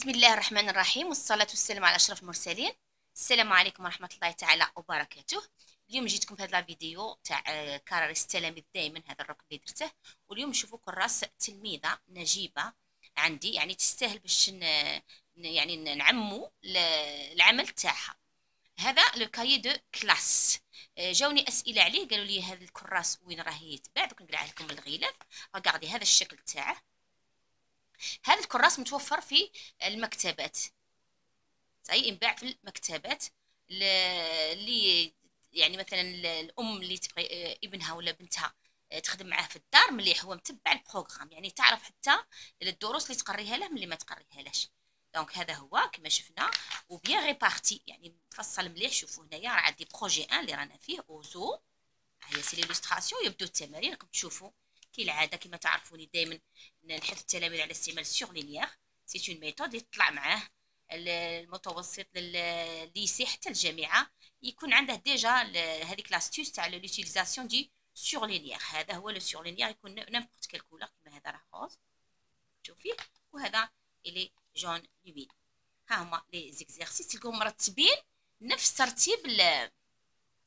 بسم الله الرحمن الرحيم، والصلاة والسلام على أشرف المرسلين. السلام عليكم ورحمة الله تعالى وبركاته. اليوم جيتكم في هذا الفيديو تاع كراريس التلاميذ دائما، هذا الركن اللي درته. واليوم نشوفوا كراس تلميذة نجيبة عندي، يعني تستاهل باش يعني نعمو العمل تاعها. هذا لو كاي دو كلاس. جاوني اسئله عليه، قالوا لي هذا الكراس وين راه يتباع. دوك نقلع لكم الغلاف. ركاردي هذا الشكل تاعه. هذا الكراس متوفر في المكتبات، ينباع في المكتبات. اللي يعني مثلا الام اللي تبغي ابنها ولا بنتها تخدم معاه في الدار، مليح هو متبع البروغرام، يعني تعرف حتى الدروس اللي تقريها له من اللي ما تقريها لاش. دونك هذا هو كما شفنا، وبيان ريبارتي، يعني مفصل مليح. شوفوا هنايا راه عندي بروجي 1 اللي رانا فيه اوزو. هي سي ليلوستراسيون، يبدو التمارين. راكم تشوفوا كالعاده كما تعرفوني دائما نحث التلاميذ على استعمال السورلينيير. سي اون ميثود اللي تطلع معاه المتوسط للليسي حتى الجامعه، يكون عنده ديجا هذيك لاستيوس تاع لوتيليزاسيون دي سورلينيير. هذا هو لو سورلينيير، يكون نيمبورت كال كولور كما هذا راه روز شوفيه، وهذا الي جون لومين. ها هما لي زيكزارسيس تلقاهم مرتبين نفس ترتيب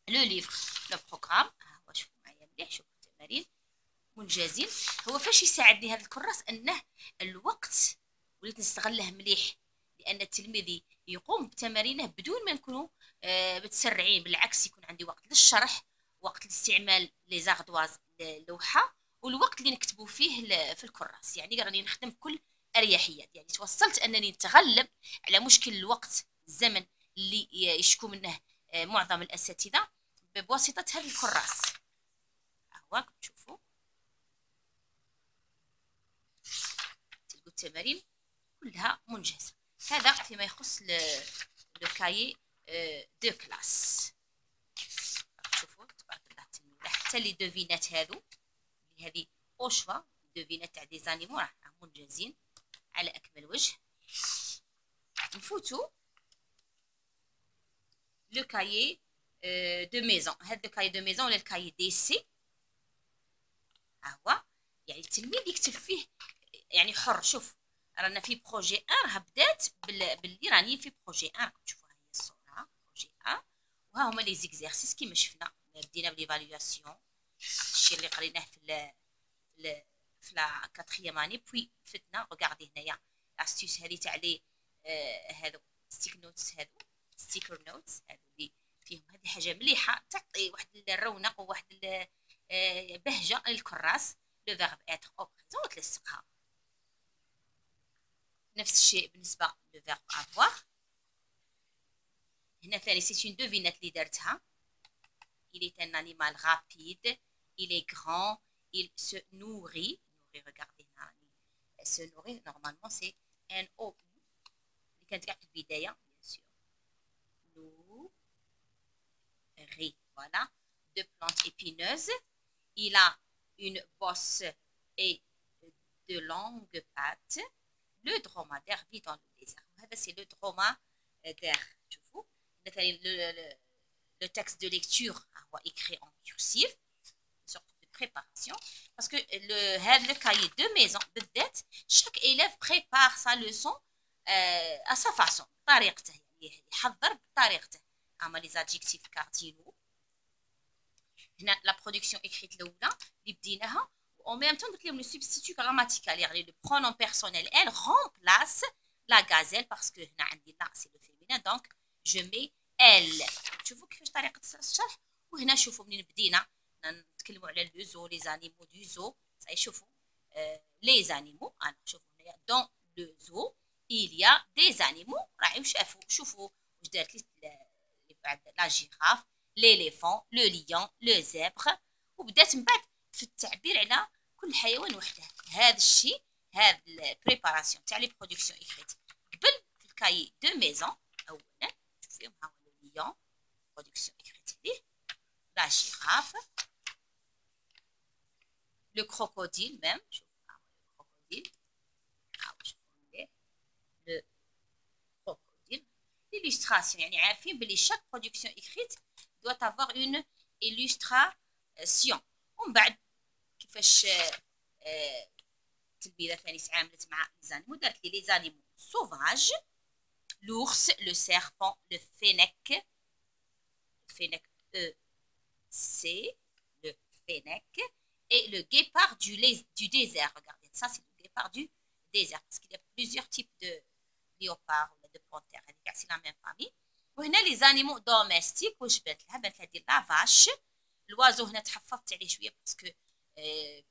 لو ليفر لو بروغرام. ها هو شوفوا معايا مليح، شوفوا التمارين منجزين. هو فاش يساعدني هذا الكراس انه الوقت وليت نستغله مليح، لان التلميذ يقوم بتمارينه بدون ما نكونوا متسرعين. بالعكس يكون عندي وقت للشرح، وقت لاستعمال لي زاردواز اللوحه، والوقت اللي نكتبوا فيه في الكراس. يعني راني نخدم بكل اريحيه. يعني توصلت انني نتغلب على مشكل الوقت، الزمن اللي يشكو منه معظم الاساتذه، بواسطه هذا الكراس. هو تشوفوا تلقوا التمارين كلها منجزه. هذا فيما يخص لو كايي دو كلاس. شوفوا تبارك الله التلميذه، حتى لي دوفينات هذو اللي هذه اوشوا دوفينات تاع دي زانيمو راه منجزين على اكمل وجه. نفوتوا لو كايي دو ميزون. هذا لو كايي دو ميزون ولا الكايي دي سي، ها هو يعني التلميذ يكتب فيه يعني حر. شوف رانا في بروجي 1، راه بدات باللي راني في بروجي 1. راكم تشوفوا هي الصوره بروجي 1، وها هما لي زيكزارسيس كيما شفنا. بدينا بليفالياسيون، الشيء اللي قريناه في لا كاتريام اني. بوي فتنا ريغاردي هنايا لاستيوس هذه تاع لي هذو ستيك نوتس، هذو ستيكر نوتس هذو اللي فيهم هذه حاجه مليحه، تعطي واحد الرونق وواحد بهجه للكراس. لو فيرب اتر او بريزون وتلصقها. نفس الشيء بالنسبه لو فيرب افوار. هنا ثاني سي اون دوفينات اللي درتها. il est un animal rapide, il est grand, il se nourrit. Regardez là, se nourrit normalement c'est un O اللي كانت كاع في البدايه bien sûr. nourrit, voilà, de plantes épineuses. Il a une bosse et de longues pattes. Le dromadaire vit dans le désert. هذا c'est le dromadaire. شوفوا مثلا le texte de lecture est écrit en cursif, une sorte de préparation, parce que le cahier de maison, chaque élève prépare sa leçon à sa façon, بطريقته، يعني يحضر بطريقته. اما لي زادجيكتيف كاردينو هنا لا برودكسيون اكريت الاولى اللي بديناها، و ميم طون درت لهم لو سوبستيتو غراماتيكال، يعني لو برونون بيرسونيل ال رومبلاس لا غازيل، باسكو هنا عندي لا سي لو فيمينين، دونك جو مي ال. شوفوا كيفاش طريقه الشرح. وهنا شوفوا منين بدينا نتكلموا على لو زو، لي زانيمو دو زو. صاي شوفوا لي زانيمو. انا شوفوا هنايا دون لو زو il y a des animaux. راعيو شوفوا واش دارت لي بعد لا جيراف، ليليفون، لو ليون، لو زيبر. وبدات من بعد في التعبير على كل حيوان وحده. هذا الشيء، هذا البريباراسيون تاع لي برودكسيون اكريت قبل في الكاي دو ميزون. اولا شوف فيهم ها هو لو ليون برودكسيون اكريت عليه، لا جيراف، لو كروكوديل ميم. شوف ها هو لو كروكوديل، ها هو شوفوا لو كروكوديل. l'illustration يعني عارفين بلي chaque production écrite doit avoir une illustration. ومن بعد كيفاش التلميذه ثاني تعاملت مع لي زانيمو، دارت لي زانيمو sauvages, l'ours, le serpent, le fennec, E-C, le fennec, et le guépard du désert. Regardez, ça c'est le guépard du désert, parce qu'il y a plusieurs types de léopards ou de panthères, c'est la même famille. وهنا les animaux domestiques واش بانت لها la vache. L'oiseau هنا تحفظت عليه شويه باسكو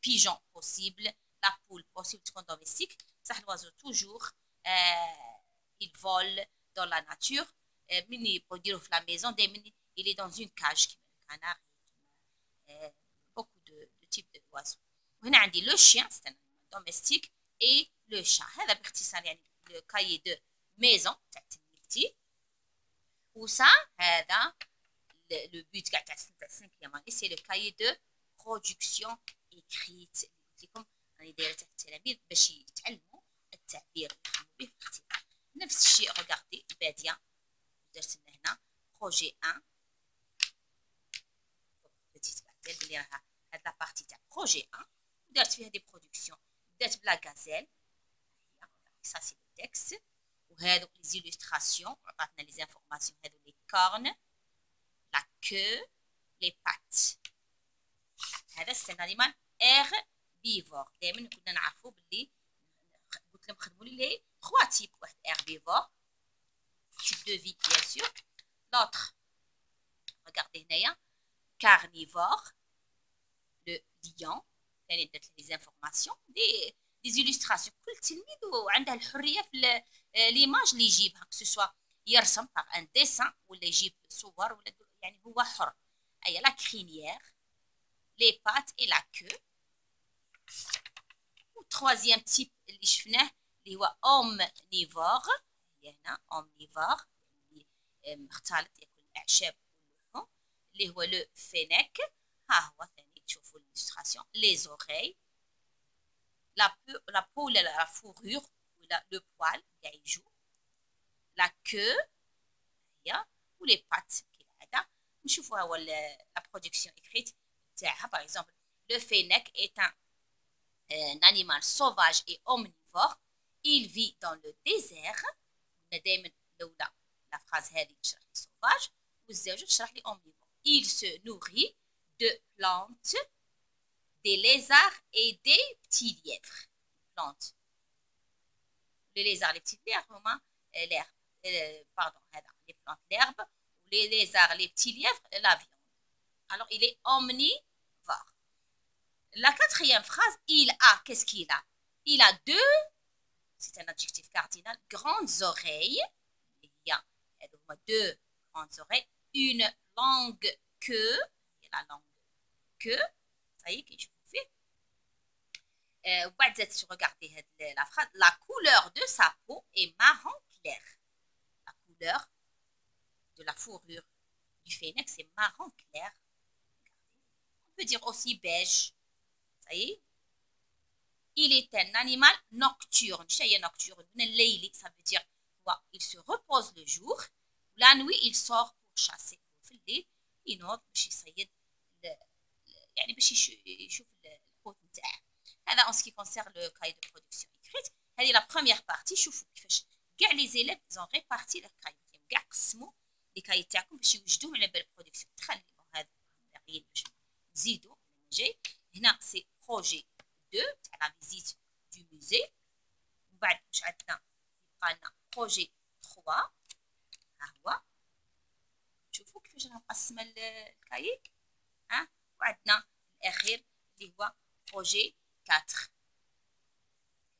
pigeon possible, la poule possible تكون domestique. صح l'oiseau toujours il vole dans la nature. من يديروه في la maison دائما il est dans une cage كيما le canard. Beaucoup de types d'oiseaux. وهنا عندي le chien c'est un animal domestique et le chat. هذا باختصار يعني le cahier de maison تاع تلميذتي. وسا هذا le but تاع السنكيام اني سي لو كايي دو برودكسيون اكريت اللي قلت لكم راني دايره تاع التلاميذ باش يتعلموا التعبير اللي يخدموا به في الاختبار. نفس الشيء ريغاردي الباديه درت لنا هنا بروجي 1 بتيت بعدين بلي راها هاد لا بارتي تاع بروجي 1 ودرت فيها دي برودكسيون. بدات بلا غازيل سا سي لو تكست وهادو لي زيلوستراسيون عطاتنا لي زانفورماسيون. هادو لي كورن la queue, les pattes. هذا c'est un animal herbivore. دائما كنا نعرفوا باللي قلت لهم خدموا لي لي 3 types. واحد herbivore type de vie bien sûr. L'autre regardez هنايا carnivore le lion. ثاني درت لي زانفورماسيون دي زيلوستراسيون. كل تلميذ وعنده الحريه في ليماج اللي يجيبها كسوا يرسم باغ ان ديسان ولا يجيب صور ولا يعني هو حر. أي لا crinière, les pattes et la queue. والتروازيام تيب اللي شفناه اللي هو omnivore. هنا omnivore يعني مختلط ياكل الأعشاب واللحوم اللي هو لو فينيك. ها هو ثاني تشوفوا الإلستراسيون. les oreilles, la peau ولا la fourrure ولا le poil قاع يجو. la queue هي و les pattes كالعادة. نشوفوا هو la production écrite تاعها. par exemple le fennec est un animal sauvage et omnivore. il vit dans le désert. دائما الأولى la phrase هذه تشرح لي sauvage والزوجة تشرح لي omnivore. il se nourrit de plantes, des lézards et des petits lièvres. plantes. les lézards les petits lièvres هما l'herbe. pardon هذا les plantes l'herbe. les lézards, les petits lièvres, la viande. Alors, il est omnivore. La quatrième phrase, il a, qu'est-ce qu'il a? Il a deux, c'est un adjectif cardinal, grandes oreilles. Il y a deux grandes oreilles, une longue queue. Il y a la longue queue. Ça y est, que je vous fais. Regardez la phrase. La couleur de sa peau est marron clair. La couleur de la fourrure du phénix c'est marron clair. On peut dire aussi beige. Ça y est. Il est un animal nocturne. Nocturne. Ça veut dire il se repose le jour. La nuit il sort pour chasser. في الليل ينوض باش يصيد يعني باش يشوف القوت نتاعه. هذا en ce qui concerne le cahier de production écrite. هذه la première partie. شوفوا كيفاش كاع لي زيليف ils ont réparti leur cahier. كاع قسموا لي كاي تاعكم باش يوجدوهم على بال برودكسيون. تخليو هذا باقيين باش نزيدو جاي. هنا سي بروجي 2 تاع لا فيزيت دو موزي. ومن بعد واش عندنا يبقى لنا بروجي 3. ها هو شوفوا كيفاش راه مقسمه الكاي. ها وعندنا الاخير اللي هو بروجي 4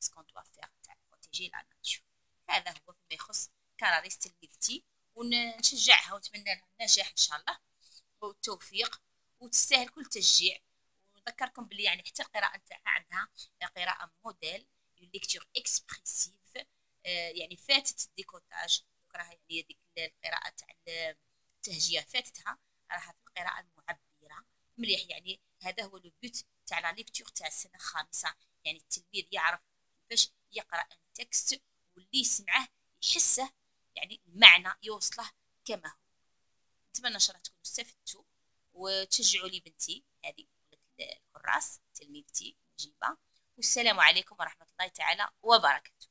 اسكو دوا فير تاع بروتيجي لا ناتور. هذا هو فيما يخص كاراريس تلميذتي ونشجعها ونتمنى لها النجاح ان شاء الله والتوفيق وتستاهل كل تشجيع. ونذكركم بلي يعني حتى القراءه نتاعها عندها قراءه موديل ليكتور اكسبريسيف يعني فاتت الديكوتاج. راها يعني هذيك القراءه تاع التهجئه فاتتها. راها في القراءه المعبره مليح. يعني هذا هو لو بوت تاع لا ليكتور تاع السنه الخامسه. يعني التلميذ يعرف كيفاش يقرا ان تكست واللي يسمعه يحسه يعني المعنى يوصله كما هو. نتمنى ان شاء الله تكونوا استفدتوا وتشجعوا لي بنتي هذه الكراس تلميذتي نجيبه. والسلام عليكم ورحمه الله تعالى وبركاته.